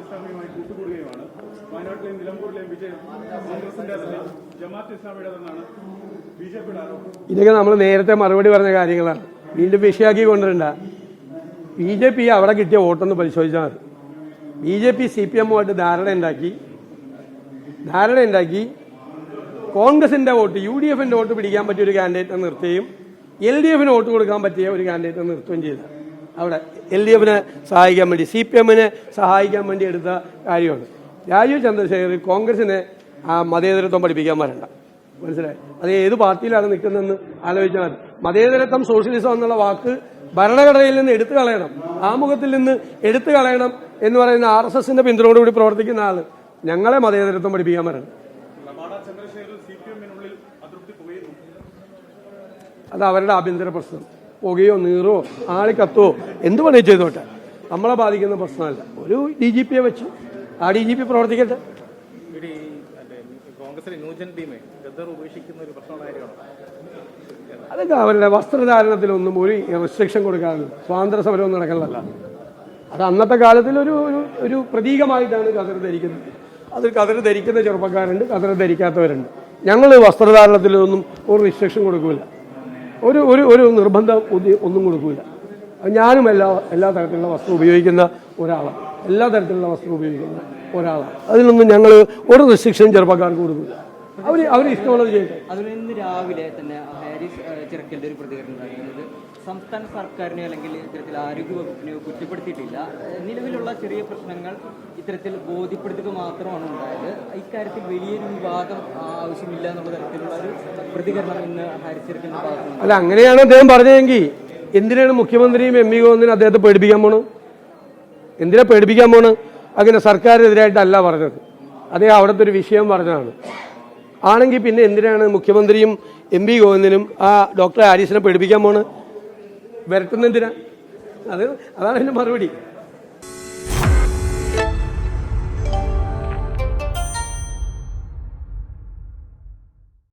ഇസ്ലാമിയുമായി കൂട്ടുകൂടുകയുമാണ്. വയനാട്ടിലെയും നിലമ്പൂരിലെയും വിജയം കോൺഗ്രസിന്റേതല്ല ജമാഅത്ത് ഇസ്ലാമിയുടേതെന്നാണ് ബിജെപിയുടെ ആരോപണം. ഇതൊക്കെ നമ്മൾ നേരത്തെ മറുപടി പറഞ്ഞ കാര്യങ്ങളാണ്. വീണ്ടും വിഷയാക്കി കൊണ്ടുവരണ്ട. ബിജെപി അവിടെ കിട്ടിയ വോട്ടൊന്ന് പരിശോധിച്ചാൽ മതി. ബിജെപി CPM-ഉമായിട്ട് ധാരണ ഉണ്ടാക്കി കോൺഗ്രസിന്റെ വോട്ട് UDF-ന്റെ വോട്ട് പിടിക്കാൻ പറ്റിയ ഒരു കാൻഡിഡേറ്റ് നിർത്തുകയും LDF-ന് വോട്ട് കൊടുക്കാൻ പറ്റിയ ഒരു കാൻഡിഡേറ്റ് നിർത്തുകയും ചെയ്ത അവിടെ LDF-നെ സഹായിക്കാൻ വേണ്ടി CPM-നെ സഹായിക്കാൻ വേണ്ടി എടുത്ത കാര്യമാണ്. രാജീവ് ചന്ദ്രശേഖർ കോൺഗ്രസിനെ മതേതരത്വം പഠിപ്പിക്കാൻ വരണ്ട. മനസ്സിലായി? അത് ഏത് പാർട്ടിയിലാണ് നിൽക്കുന്നതെന്ന് ആലോചിച്ചാൽ മതി. മതേതരത്വം സോഷ്യലിസം എന്നുള്ള വാക്ക് ഭരണഘടനയിൽ നിന്ന് എടുത്തു കളയണം, ആമുഖത്തിൽ നിന്ന് എടുത്തു കളയണം എന്ന് പറയുന്ന RSSന്റെ പിന്തുണയോടുകൂടി പ്രവർത്തിക്കുന്ന ആള് ഞങ്ങളെ മതേതരത്വം പഠിപ്പിക്കാൻ വരണം. അത് അവരുടെ ആഭ്യന്തര പ്രശ്നം. പുകയോ നീറോ ആളിക്കത്തോ എന്ത് പണി ചെയ്തോട്ടെ, നമ്മളെ ബാധിക്കുന്ന പ്രശ്നമല്ല. ഒരു DGP-യെ വെച്ച് ആ DGP പ്രവർത്തിക്കട്ടെ. അതൊക്കെ അവരുടെ വസ്ത്രധാരണത്തിലൊന്നും ഒരു റെസ്ട്രിക്ഷൻ കൊടുക്കാറില്ല. സ്വാതന്ത്ര്യ സമരമൊന്നും നടക്കലല്ല. അത് അന്നത്തെ കാലത്തിൽ ഒരു പ്രതീകമായിട്ടാണ് കതർ ധരിക്കുന്നത്. അത് കതർ ധരിക്കുന്ന ചെറുപ്പക്കാരുണ്ട്, കതർ ധരിക്കാത്തവരുണ്ട്. ഞങ്ങൾ വസ്ത്രധാരണത്തിലൊന്നും ഒരു റെസ്ട്രിക്ഷൻ കൊടുക്കില്ല, ഒരു നിർബന്ധം ഒന്നും കൊടുക്കില്ല. ഞാനും എല്ലാ തരത്തിലുള്ള വസ്ത്രം ഉപയോഗിക്കുന്ന ഒരാളാണ്. അതിലൊന്നും ഞങ്ങൾ ഒരു റെസ്ട്രിക്ഷൻ ചെറുപ്പക്കാർക്ക് കൊടുക്കില്ല. അവർ ഇഷ്ടമുള്ളത് ചെയ്യട്ടെ. അതിൽ ഇന്ന് രാവിലെ തന്നെ ഹാരിസ് ചിറക്കലിന്റെ ഒരു പ്രതികരണം ഉണ്ടായിരുന്നത് സംസ്ഥാന സർക്കാരിനെ അല്ലെങ്കിൽ ഇത്തരത്തിൽ ആരോഗ്യ വകുപ്പിനെയോ കുറ്റപ്പെടുത്തിയിട്ടില്ല, നിലവിലുള്ള ചെറിയ പ്രശ്നങ്ങൾ ഇത്തരത്തിൽ ബോധ്യപ്പെടുത്തുക മാത്രമാണ് ഉണ്ടായത്, ഇക്കാര്യത്തിൽ വലിയൊരു വിവാദം ആവശ്യമില്ല എന്നുള്ള തരത്തിലുള്ള ഒരു പ്രതികരണം ഇന്ന് ഹാരിസ് ചിറക്കലിന്റെ ഭാഗത്തുനിന്ന്. അല്ല, അങ്ങനെയാണ് അദ്ദേഹം പറഞ്ഞതെങ്കിൽ എന്തിനാണ് മുഖ്യമന്ത്രിയും MP ഗോവിന്ദനും അദ്ദേഹത്തെ പേടിപ്പിക്കാൻ പോണ്? എന്തിനാ പേടിപ്പിക്കാൻ പോണ്? അങ്ങനെ സർക്കാരിനെതിരായിട്ടല്ല പറഞ്ഞത്, അദ്ദേഹം അവിടുത്തെ ഒരു വിഷയം പറഞ്ഞതാണ്. ആണെങ്കിൽ പിന്നെ എന്തിനാണ് മുഖ്യമന്ത്രിയും MP ഗോവിന്ദനും ആ ഡോക്ടർ ഹാരിസിനെ പേടിപ്പിക്കാൻ പോണ്? വരട്ടുന്നെന്തിനാ? അതാണ് എൻ്റെ മറുപടി.